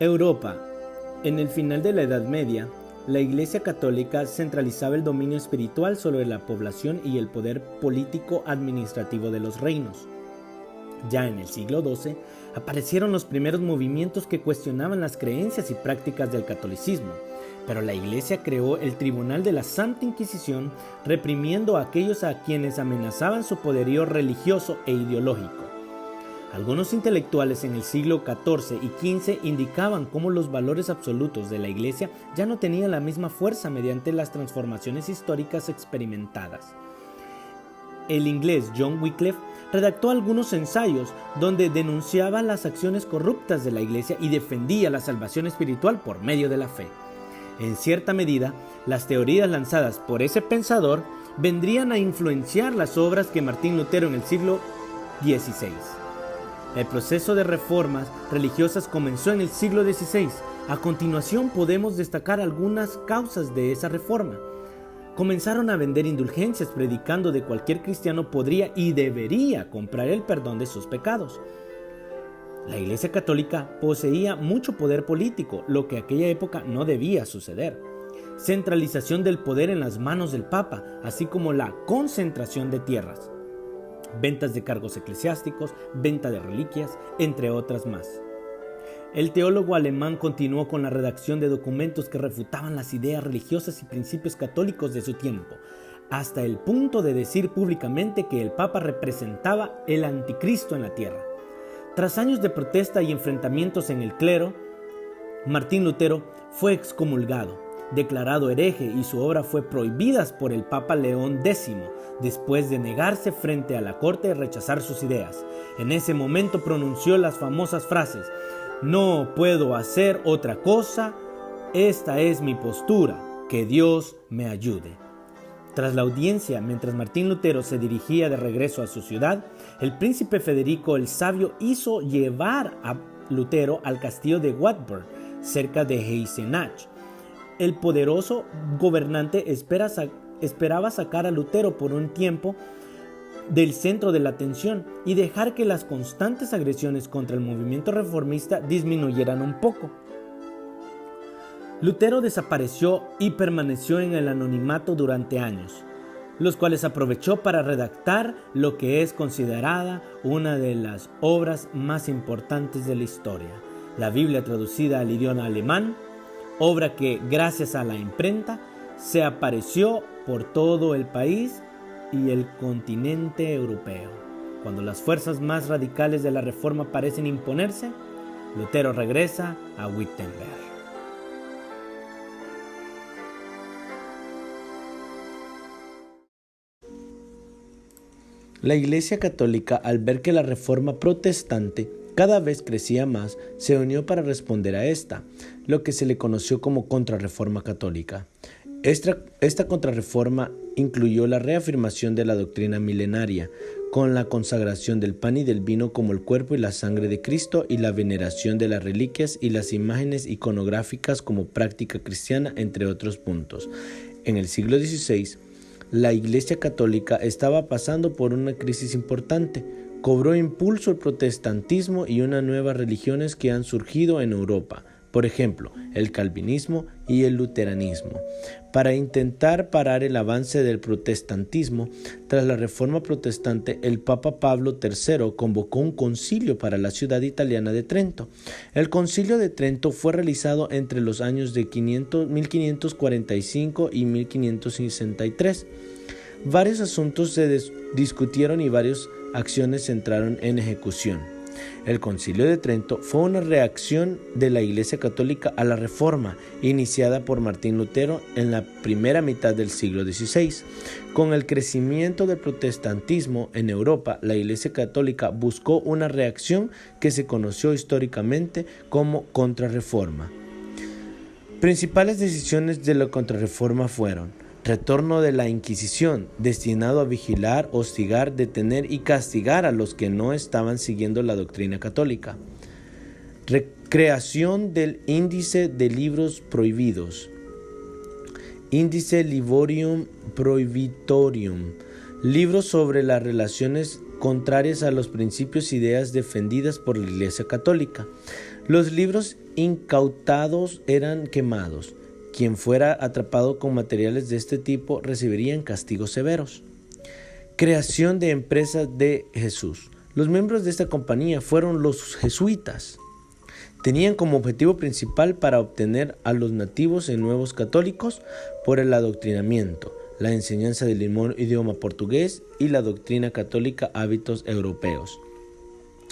Europa. En el final de la Edad Media, la Iglesia Católica centralizaba el dominio espiritual sobre la población y el poder político-administrativo de los reinos. Ya en el siglo XII aparecieron los primeros movimientos que cuestionaban las creencias y prácticas del catolicismo, pero la Iglesia creó el Tribunal de la Santa Inquisición, reprimiendo a aquellos a quienes amenazaban su poderío religioso e ideológico. Algunos intelectuales en el siglo XIV y XV indicaban cómo los valores absolutos de la Iglesia ya no tenían la misma fuerza mediante las transformaciones históricas experimentadas. El inglés John Wycliffe redactó algunos ensayos donde denunciaba las acciones corruptas de la Iglesia y defendía la salvación espiritual por medio de la fe. En cierta medida, las teorías lanzadas por ese pensador vendrían a influenciar las obras que Martín Lutero en el siglo XVI. El proceso de reformas religiosas comenzó en el siglo XVI. A continuación podemos destacar algunas causas de esa reforma. Comenzaron a vender indulgencias, predicando de cualquier cristiano podría y debería comprar el perdón de sus pecados. La Iglesia Católica poseía mucho poder político, lo que en aquella época no debía suceder. Centralización del poder en las manos del Papa, así como la concentración de tierras. Ventas de cargos eclesiásticos, venta de reliquias, entre otras más. El teólogo alemán continuó con la redacción de documentos que refutaban las ideas religiosas y principios católicos de su tiempo, hasta el punto de decir públicamente que el Papa representaba el anticristo en la tierra. Tras años de protesta y enfrentamientos en el clero, Martín Lutero fue excomulgado, declarado hereje y su obra fue prohibida por el Papa León X, después de negarse frente a la corte y rechazar sus ideas. En ese momento pronunció las famosas frases: "No puedo hacer otra cosa, esta es mi postura, que Dios me ayude". Tras la audiencia, mientras Martín Lutero se dirigía de regreso a su ciudad, el príncipe Federico el Sabio hizo llevar a Lutero al castillo de Wartburg, cerca de Eisenach. El poderoso gobernante esperaba sacar a Lutero por un tiempo del centro de la atención y dejar que las constantes agresiones contra el movimiento reformista disminuyeran un poco. Lutero desapareció y permaneció en el anonimato durante años, los cuales aprovechó para redactar lo que es considerada una de las obras más importantes de la historia, la Biblia traducida al idioma alemán, obra que, gracias a la imprenta, se apareció por todo el país y el continente europeo. Cuando las fuerzas más radicales de la Reforma parecen imponerse, Lutero regresa a Wittenberg. La Iglesia Católica, al ver que la Reforma protestante cada vez crecía más, se unió para responder a esta, lo que se le conoció como Contrarreforma Católica. Esta contrarreforma incluyó la reafirmación de la doctrina milenaria, con la consagración del pan y del vino como el cuerpo y la sangre de Cristo y la veneración de las reliquias y las imágenes iconográficas como práctica cristiana, entre otros puntos. En el siglo XVI, la Iglesia Católica estaba pasando por una crisis importante. Cobró impulso el protestantismo y unas nuevas religiones que han surgido en Europa, por ejemplo, el calvinismo y el luteranismo. Para intentar parar el avance del protestantismo, tras la Reforma protestante, el Papa Pablo III convocó un concilio para la ciudad italiana de Trento. El concilio de Trento fue realizado entre los años de 1545 y 1563. Varios asuntos se discutieron y varias acciones entraron en ejecución. El Concilio de Trento fue una reacción de la Iglesia Católica a la Reforma iniciada por Martín Lutero en la primera mitad del siglo XVI. Con el crecimiento del protestantismo en Europa, la Iglesia Católica buscó una reacción que se conoció históricamente como Contrarreforma. Principales decisiones de la Contrarreforma fueron: retorno de la Inquisición, destinado a vigilar, hostigar, detener y castigar a los que no estaban siguiendo la doctrina católica. Creación del Índice de Libros Prohibidos, Índice Librorum Prohibitorium, libros sobre las relaciones contrarias a los principios e ideas defendidas por la Iglesia Católica. Los libros incautados eran quemados. Quien fuera atrapado con materiales de este tipo recibirían castigos severos. Creación de empresas de Jesús. Los miembros de esta compañía fueron los jesuitas. Tenían como objetivo principal para obtener a los nativos en nuevos católicos por el adoctrinamiento, la enseñanza del idioma portugués y la doctrina católica hábitos europeos.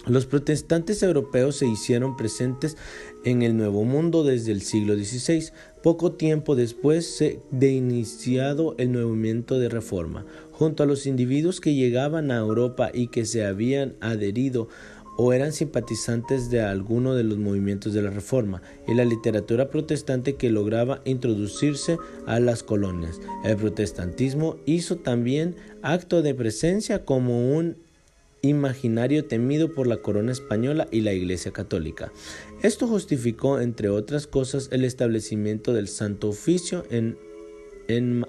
Los protestantes europeos se hicieron presentes en el Nuevo Mundo desde el siglo XVI, poco tiempo después de iniciado el movimiento de Reforma. Junto a los individuos que llegaban a Europa y que se habían adherido o eran simpatizantes de alguno de los movimientos de la Reforma y la literatura protestante que lograba introducirse a las colonias. El protestantismo hizo también acto de presencia como un imaginario temido por la corona española y la Iglesia católica. Esto justificó, entre otras cosas, el establecimiento del Santo Oficio en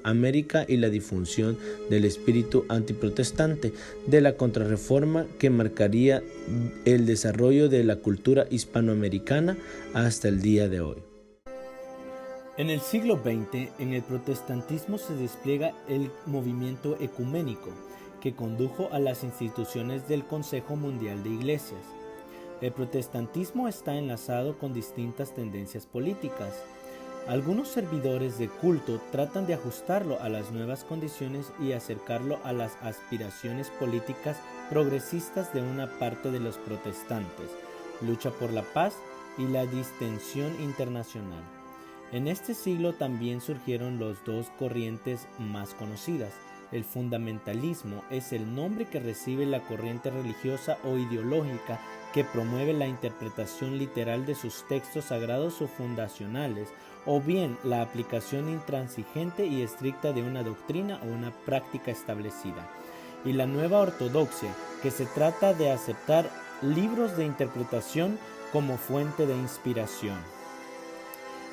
América y la difusión del espíritu antiprotestante de la Contrarreforma que marcaría el desarrollo de la cultura hispanoamericana hasta el día de hoy. En el siglo XX, en el protestantismo se despliega el movimiento ecuménico, que condujo a las instituciones del Consejo Mundial de Iglesias. El protestantismo está enlazado con distintas tendencias políticas. Algunos servidores de culto tratan de ajustarlo a las nuevas condiciones y acercarlo a las aspiraciones políticas progresistas de una parte de los protestantes, lucha por la paz y la distensión internacional. En este siglo también surgieron las dos corrientes más conocidas. El fundamentalismo es el nombre que recibe la corriente religiosa o ideológica que promueve la interpretación literal de sus textos sagrados o fundacionales, o bien la aplicación intransigente y estricta de una doctrina o una práctica establecida. Y la nueva ortodoxia, que se trata de aceptar libros de interpretación como fuente de inspiración.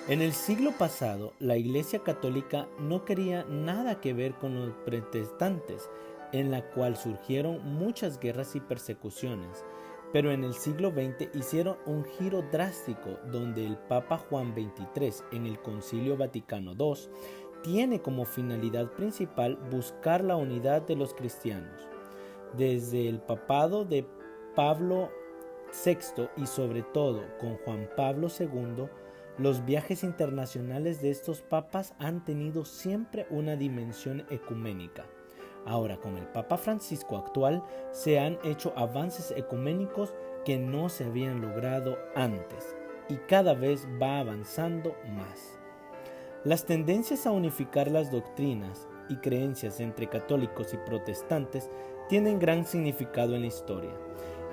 En el siglo pasado, la Iglesia Católica no quería nada que ver con los protestantes, en la cual surgieron muchas guerras y persecuciones, pero en el siglo XX hicieron un giro drástico donde el Papa Juan XXIII en el Concilio Vaticano II tiene como finalidad principal buscar la unidad de los cristianos. Desde el papado de Pablo VI y sobre todo con Juan Pablo II, los viajes internacionales de estos papas han tenido siempre una dimensión ecuménica. Ahora, con el Papa Francisco actual, se han hecho avances ecuménicos que no se habían logrado antes, y cada vez va avanzando más. Las tendencias a unificar las doctrinas y creencias entre católicos y protestantes tienen gran significado en la historia.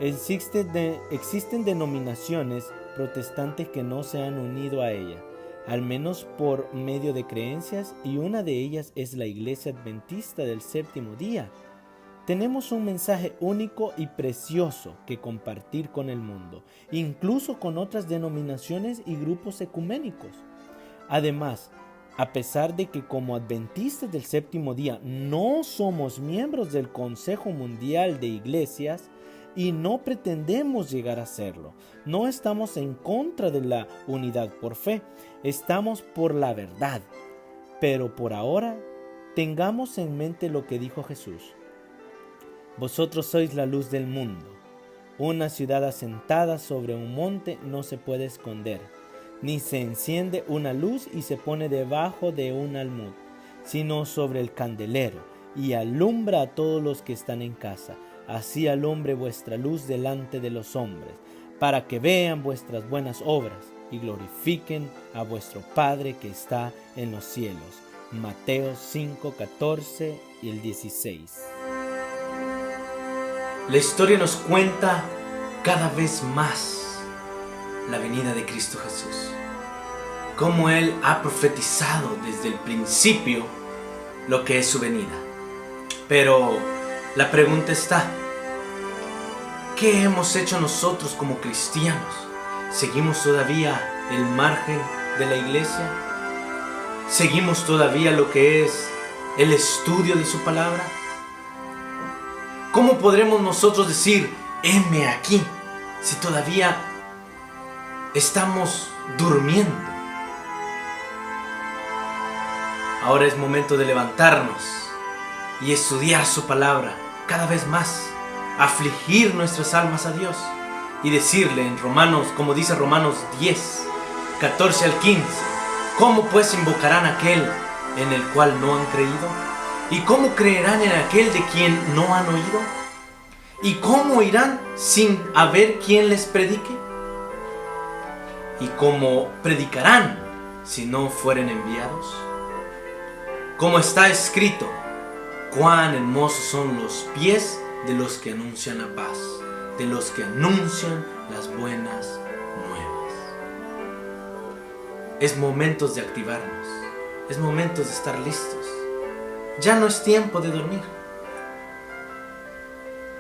Existen denominaciones protestantes que no se han unido a ella, al menos por medio de creencias, y una de ellas es la Iglesia Adventista del Séptimo Día. Tenemos un mensaje único y precioso que compartir con el mundo, incluso con otras denominaciones y grupos ecuménicos. Además, a pesar de que como adventistas del Séptimo Día no somos miembros del Consejo Mundial de Iglesias, y no pretendemos llegar a serlo. No estamos en contra de la unidad por fe, estamos por la verdad. Pero por ahora, tengamos en mente lo que dijo Jesús. Vosotros sois la luz del mundo. Una ciudad asentada sobre un monte no se puede esconder, ni se enciende una luz y se pone debajo de un almud, sino sobre el candelero, y alumbra a todos los que están en casa. Así alumbre vuestra luz delante de los hombres, para que vean vuestras buenas obras y glorifiquen a vuestro Padre que está en los cielos. Mateo 5, 14 y el 16. La historia nos cuenta cada vez más la venida de Cristo Jesús. Cómo Él ha profetizado desde el principio lo que es su venida. Pero la pregunta está, ¿qué hemos hecho nosotros como cristianos? ¿Seguimos todavía el margen de la iglesia? ¿Seguimos todavía lo que es el estudio de su palabra? ¿Cómo podremos nosotros decir, heme aquí, si todavía estamos durmiendo. Ahora es momento de levantarnos y estudiar su palabra cada vez más, afligir nuestras almas a Dios y decirle en Romanos, como dice Romanos 10, 14 al 15, ¿cómo pues invocarán a aquel en el cual no han creído? ¿Y cómo creerán en aquel de quien no han oído? ¿Y cómo irán sin haber quien les predique? ¿Y cómo predicarán si no fueren enviados? Como está escrito, cuán hermosos son los pies de los que anuncian la paz, de los que anuncian las buenas nuevas. Es momentos de activarnos, es momentos de estar listos. Ya no es tiempo de dormir.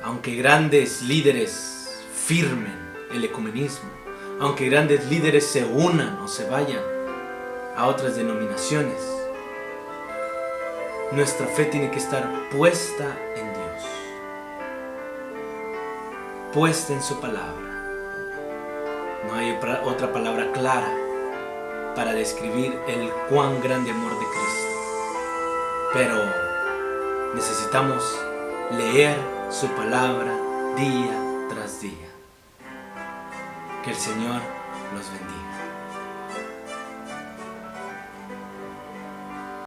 Aunque grandes líderes firmen el ecumenismo, aunque grandes líderes se unan o se vayan a otras denominaciones, nuestra fe tiene que estar puesta en Dios, puesta en su palabra. No hay otra palabra clara para describir el cuán grande amor de Cristo. Pero necesitamos leer su palabra día tras día. Que el Señor los bendiga.